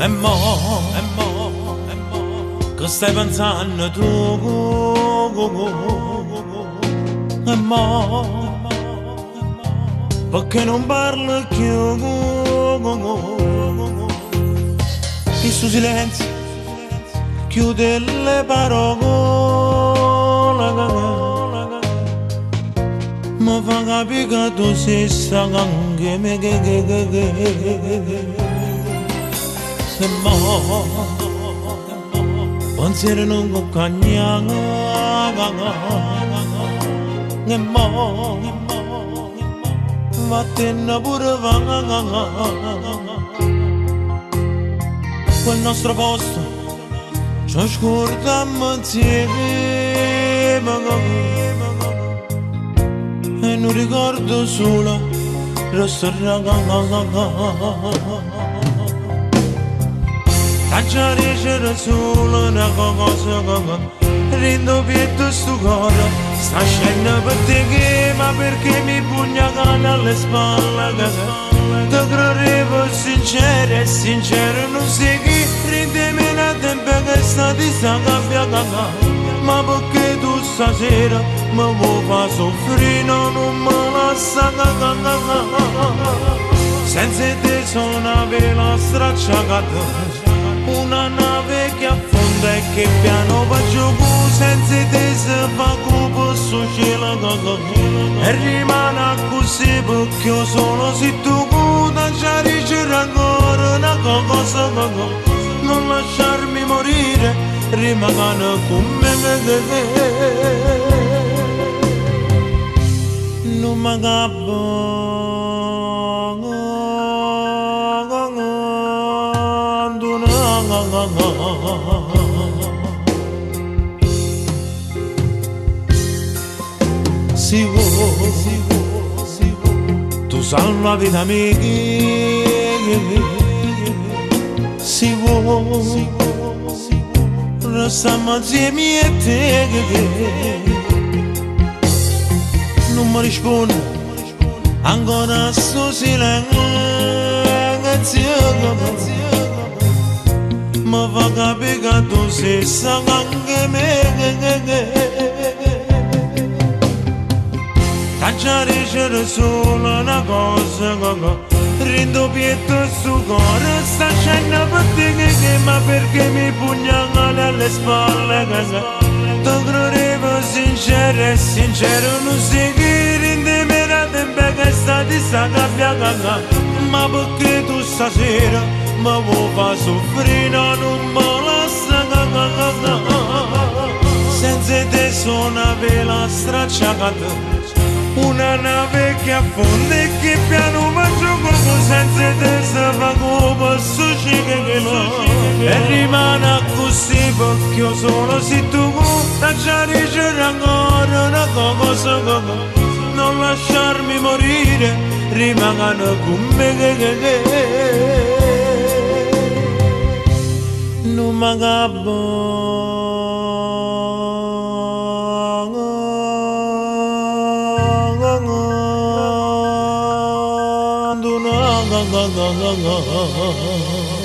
E mo, che stai pensando tu? E mo, perché non parli più? Il suo silenzio chiude le parole, mi fa capire che tu sei stata anche me. E mo, pensiero non compagna. E mo, vattene pure va. Quel nostro posto ci scordiamo insieme e non ricordo solo restaurante. Tanto c'era solo una cosa che rindo pietto sto cuore. Sta scena per te che ma perché mi pugnalano alle spalle. Ti credevo sincero e sincero non sei chi. Rindemi una tempo che sta di sta gabbia. Ma perché tu stasera mi vuoi far soffrire, non me la sa. Senza te sono una vela stracciata, una nave che affonda e che piano va giù. Senza te si fa cupo su cielo e rimane così perché io solo se tu da c'era ancora una cosa. Non lasciarmi morire, rimane con me. Non mi capo. Si tu salvi la vita mia. Si restiamo insieme a te. Non mi risponde ancora sto silenzio. Mi fa capire che tu sei stata anche me. Tanto c'era solo una cosa che rindo pietto sto cuore. Sta scena per te che ma perché mi pugnalano alle spalle. Ti credevo sincero e sincero non sei chi. Rindemi una tempo che sta di sta gabbia. Ma perché tu stasera mi vuoi far soffrire, non me la sa. Senza te sono una vela stracciata, una nave che affonda e che piano va giù. Senza te si fa come su cielo e rimane così perché io solo se tu c'era ancora una cosa. Non lasciarmi morire, rimane con me. Non mi capo. No.